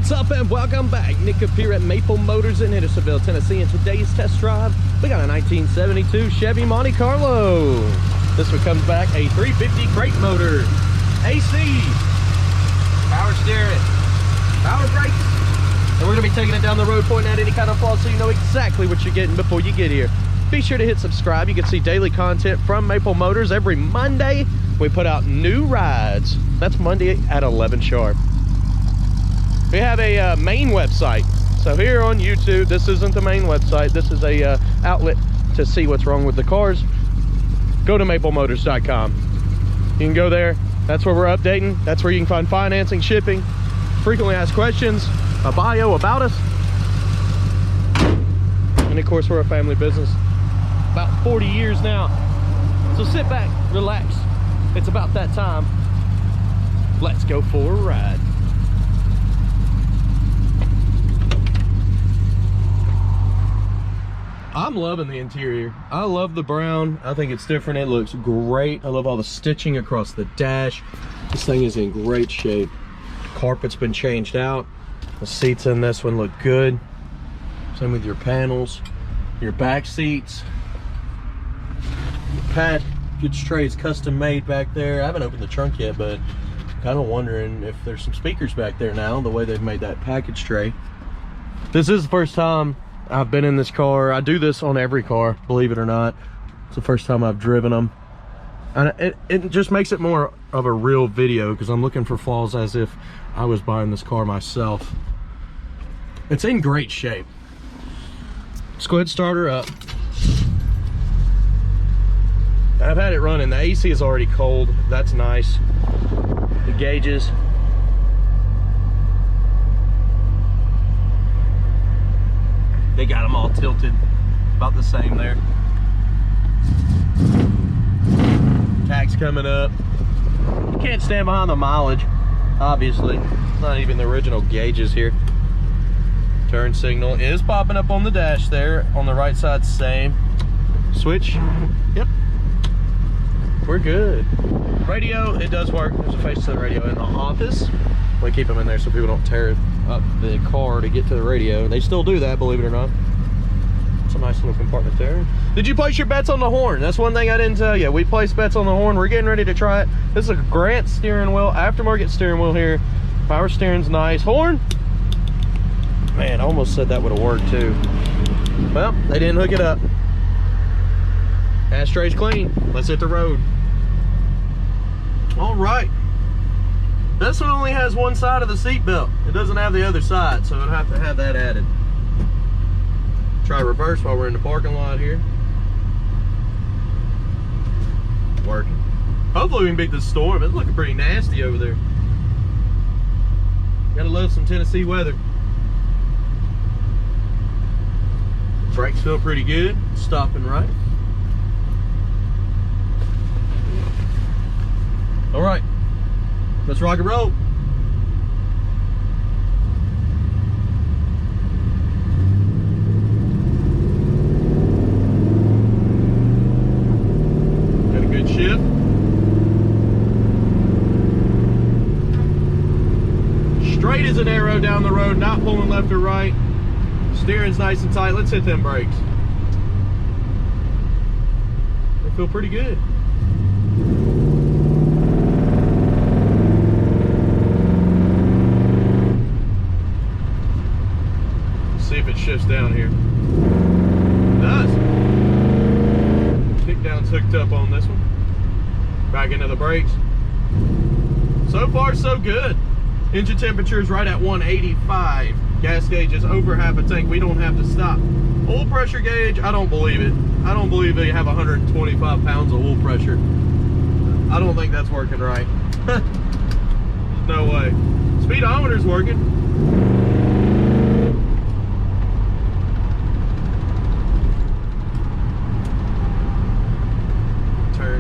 What's up and welcome back. Nick up here at Maple Motors in Hendersonville, Tennessee. In today's test drive, we got a 1972 Chevy Monte Carlo. This one comes back a 350 crate motor, AC, power steering, power brakes, and we're gonna be taking it down the road, pointing out any kind of flaws so you know exactly what you're getting before you get here. Be sure to hit subscribe. You can see daily content from Maple Motors. Every Monday we put out new rides. That's Monday at 11 sharp. We have a main website. So here on YouTube, this isn't the main website. This is a outlet to see what's wrong with the cars. Go to maplemotors.com. You can go there. That's where we're updating. That's where you can find financing, shipping, frequently asked questions, a bio about us. And of course, we're a family business. About 40 years now. So sit back, relax. It's about that time. Let's go for a ride. I'm loving the interior. I love the brown. I think it's different. It looks great. I love all the stitching across the dash. This thing is in great shape. The carpet's been changed out. The seats in this one look good. Same with your panels, your back seats. Your package tray is custom made back there. I haven't opened the trunk yet, but I'm kind of wondering if there's some speakers back there now, the way they've made that package tray. This is the first time I've been in this car. I do this on every car, believe it or not. It's the first time I've driven them. And it just makes it more of a real video because I'm looking for flaws as if I was buying this car myself. It's in great shape. Let's go ahead and start her up. I've had it running. The AC is already cold. That's nice. The gauges. They got them all tilted, about the same there. Tax coming up. You can't stand behind the mileage, obviously. Not even the original gauges here. Turn signal is popping up on the dash there. On the right side, same. Switch, yep. We're good. Radio, it does work. There's a face to the radio in the office. We keep them in there so people don't tear up the car to get to the radio. They still do that, believe it or not. It's a nice little compartment there. Did you place your bets on the horn? That's one thing I didn't tell you. We placed bets on the horn. We're getting ready to try it. This is a Grant steering wheel, aftermarket steering wheel here. Power steering's nice. Horn? Man, I almost said that would have worked too. Well, they didn't hook it up. Ashtray's clean. Let's hit the road. All right. This one only has one side of the seat belt. It doesn't have the other side, so I'd have to have that added. Try reverse while we're in the parking lot here. Working. Hopefully we can beat this storm. It's looking pretty nasty over there. Gotta love some Tennessee weather. Brakes feel pretty good. Stopping right. All right. Let's rock and roll. Got a good shift. Straight as an arrow down the road, not pulling left or right. Steering's nice and tight. Let's hit them brakes. They feel pretty good. See if it shifts down here. It does. Kick down's hooked up on this one. Back into the brakes. So far, so good. Engine temperature is right at 185. Gas gauge is over half a tank. We don't have to stop. Oil pressure gauge, I don't believe it. I don't believe they have 125 pounds of oil pressure. I don't think that's working right. No way. Speedometer's working.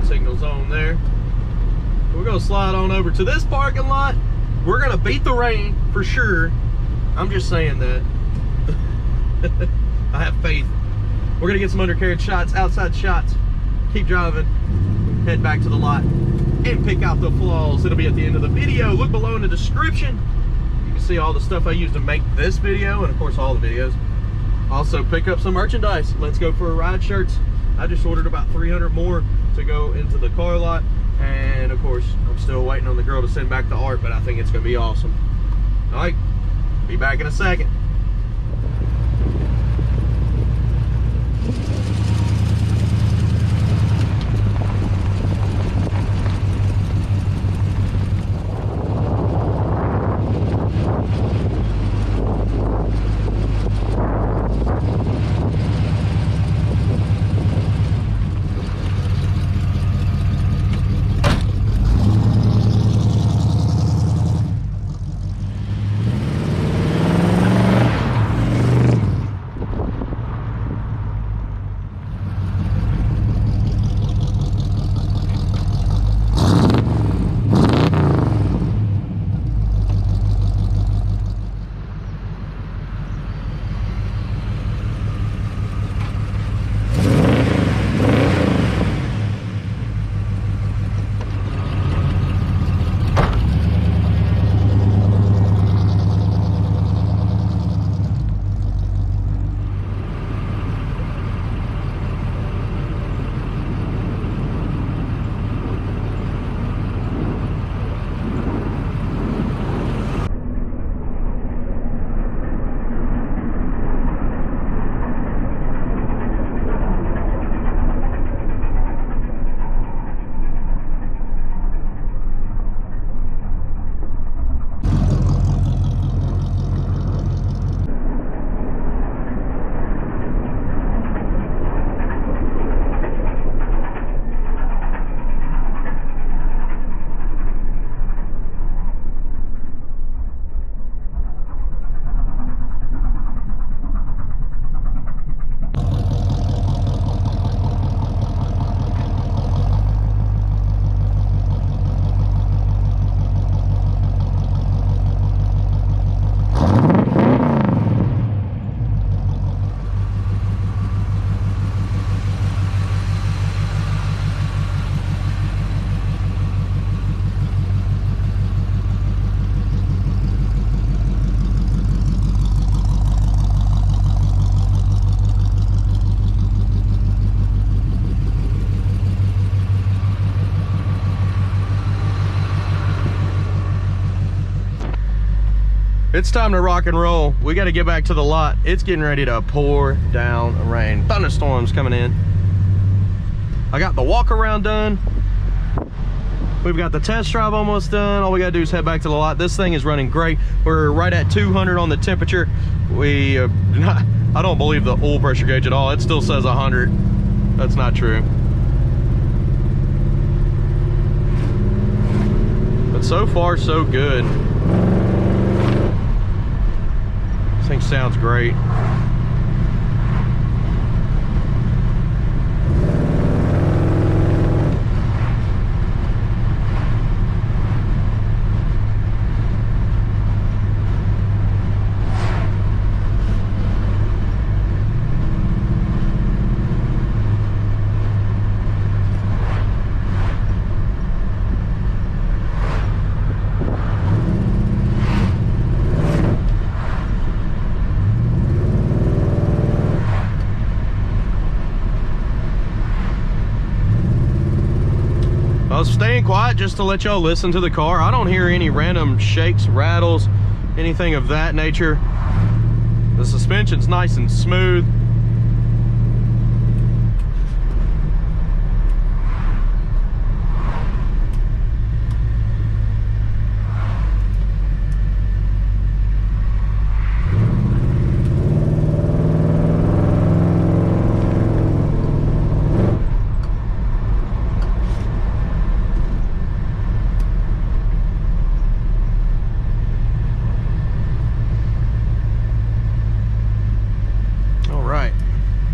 Signals on there. We're gonna slide on over to this parking lot. We're gonna beat the rain for sure. I'm just saying that. I have faith. We're gonna get some undercarriage shots, outside shots. Keep driving, head back to the lot, and pick out the flaws. It'll be at the end of the video. Look below in the description. can see all the stuff I used to make this video, and of course all the videos. Also pick up some merchandise. Let's Go for a Ride shirts. I just ordered about 300 more to go into the car lot, and of course I'm still waiting on the girl to send back the art, but I think it's gonna be awesome. All right, be back in a second. It's time to rock and roll. We got to get back to the lot. It's getting ready to pour down rain. Thunderstorms coming in. I got the walk around done. We've got the test drive almost done. All we got to do is head back to the lot. This thing is running great. We're right at 200 on the temperature. I don't believe the oil pressure gauge at all. It still says 100. That's not true. But so far, so good. This thing sounds great. I was staying quiet just to let y'all listen to the car. I don't hear any random shakes, rattles, anything of that nature. The suspension's nice and smooth.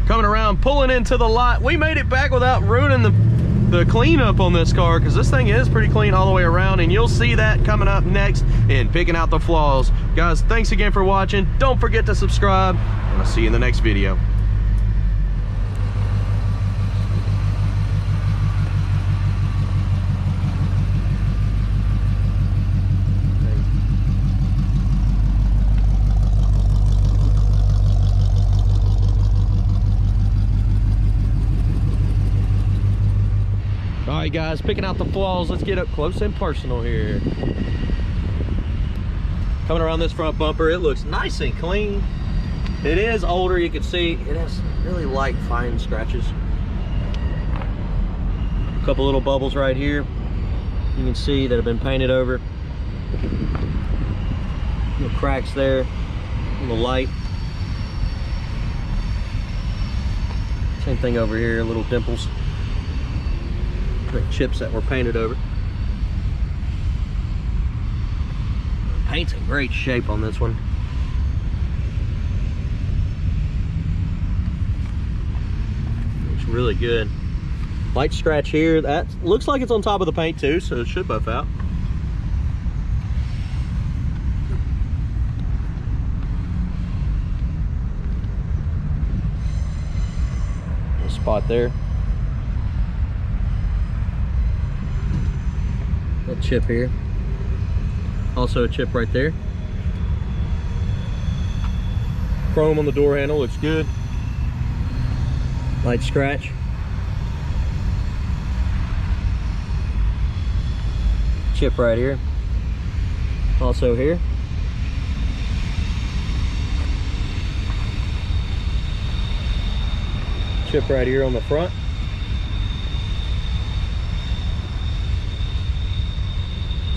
Coming around, pulling into the lot. We made it back without ruining the cleanup on this car, because this thing is pretty clean all the way around, and you'll see that coming up next in picking out the flaws. Guys, thanks again for watching. Don't forget to subscribe, and I'll see you in the next video. All right, guys, picking out the flaws. Let's get up close and personal here. Coming around this front bumper, it looks nice and clean. It is older, you can see it has really light, fine scratches. A couple little bubbles right here. You can see that have been painted over. Little cracks there, a little light. Same thing over here, little dimples. Like chips that were painted over. Paint's in great shape on this one. Looks really good. Light scratch here. That looks like it's on top of the paint too, so it should buff out. Little spot there. Little chip here. Also a chip right there. Chrome on the door handle looks good. Light scratch. Chip right here. Also here. Chip right here on the front.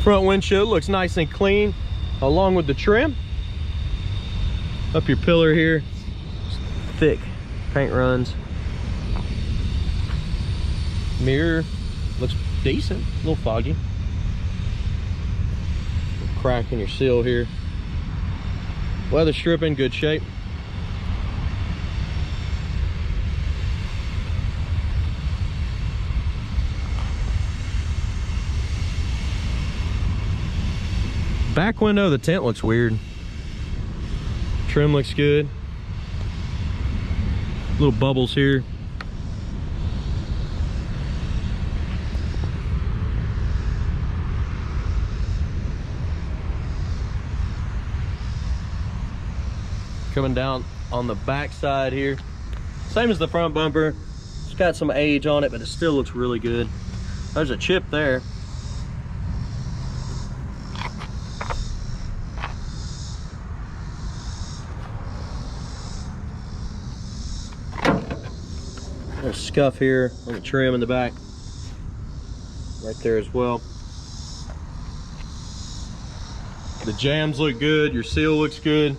Front windshield looks nice and clean along with the trim. Up your pillar here, thick paint runs. Mirror looks decent, a little foggy. Crack in your seal here. Weather strip in good shape. Back window, the tent looks weird. Trim looks good. Little bubbles here. Coming down on the back side here. Same as the front bumper. It's got some age on it, but it still looks really good. There's a chip there. There's a scuff here on the trim in the back. Right there as well. The jambs look good, your seal looks good.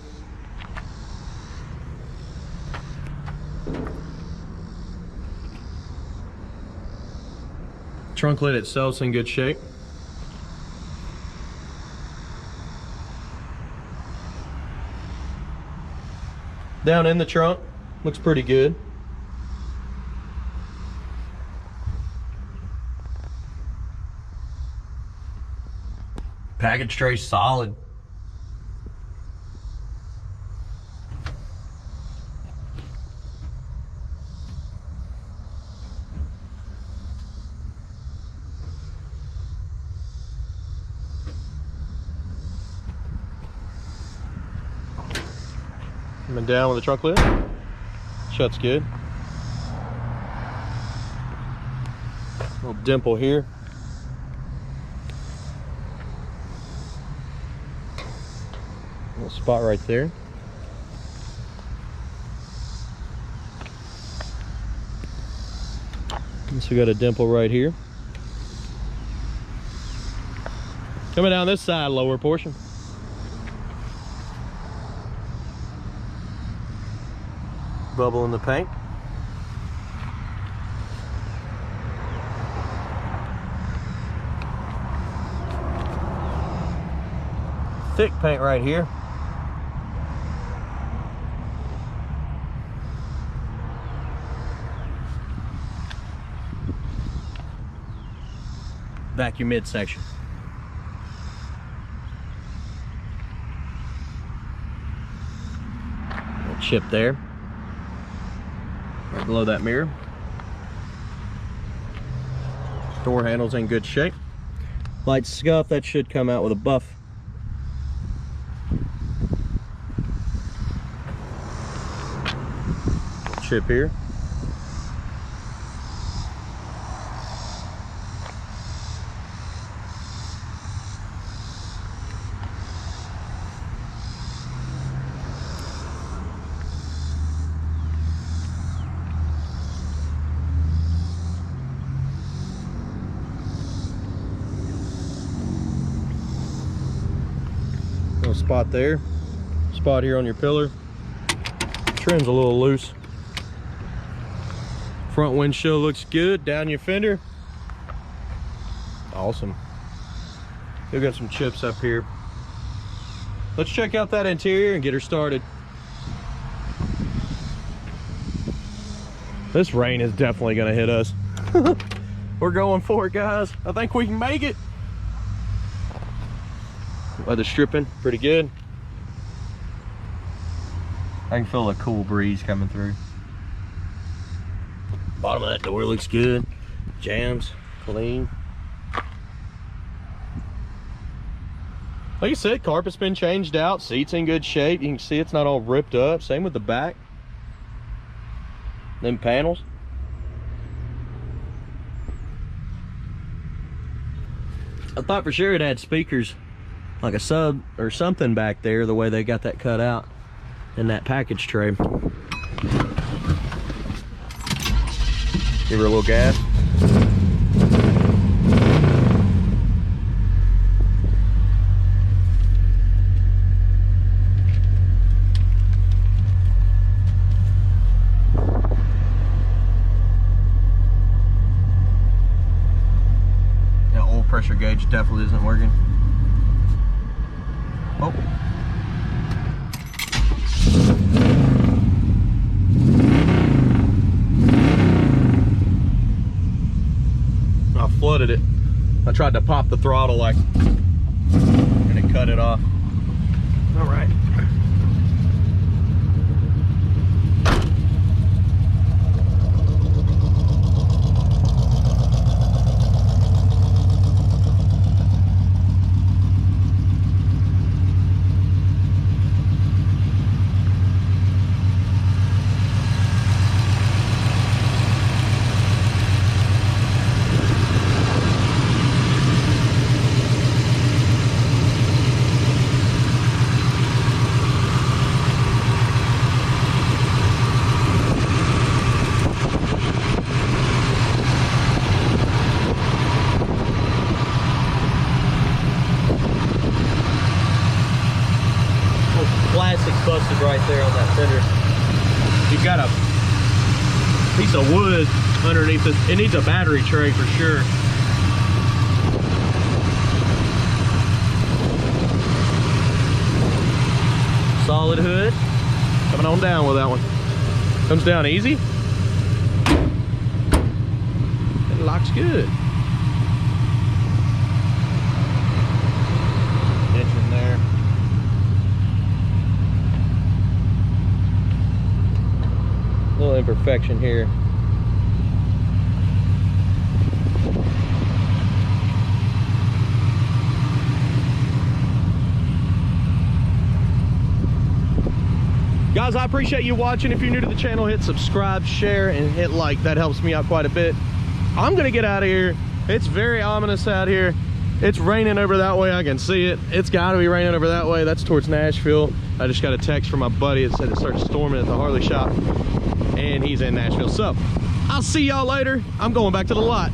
Trunk lid itself's in good shape. Down in the trunk, looks pretty good. Package tray solid. Coming down with the trunk lid. Shuts good. Little dimple here. Little spot right there. So we got a dimple right here. Coming down this side, lower portion. Bubble in the paint. Thick paint right here. Vacuum midsection. Little chip there. Right below that mirror. Door handle's in good shape. Light scuff, that should come out with a buff. Chip here. spot there, spot here on your pillar. Trim's a little loose. Front windshield looks good. Down your fender. Awesome. We've got some chips up here. Let's check out that interior and get her started. This rain is definitely gonna hit us. We're going for it, guys. I think we can make it. Weather's stripping pretty good. I can feel a cool breeze coming through. Bottom of that door looks good. Jams, clean. Like I said, carpet's been changed out. Seat's in good shape. You can see it's not all ripped up. Same with the back. Them panels. I thought for sure it had speakers, like a sub or something back there, the way they got that cut out in that package tray. Give her a little gas. Pressure gauge definitely isn't working. Oh. I flooded it. I tried to pop the throttle like, and it cut it off. All right. Busted right there on that fender. You've got a piece of wood underneath it. It needs a battery tray for sure. Solid hood. Coming on down with that one. Comes down easy. It locks good. Engine there. Little imperfection here. Guys, I appreciate you watching. If you're new to the channel, hit subscribe, share, and hit like. That helps me out quite a bit. I'm gonna get out of here. It's very ominous out here. It's raining over that way. I can see it. It's gotta be raining over that way. That's towards Nashville. I just got a text from my buddy. It said it started storming at the Harley shop, and he's in Nashville. So I'll see y'all later. I'm going back to the lot.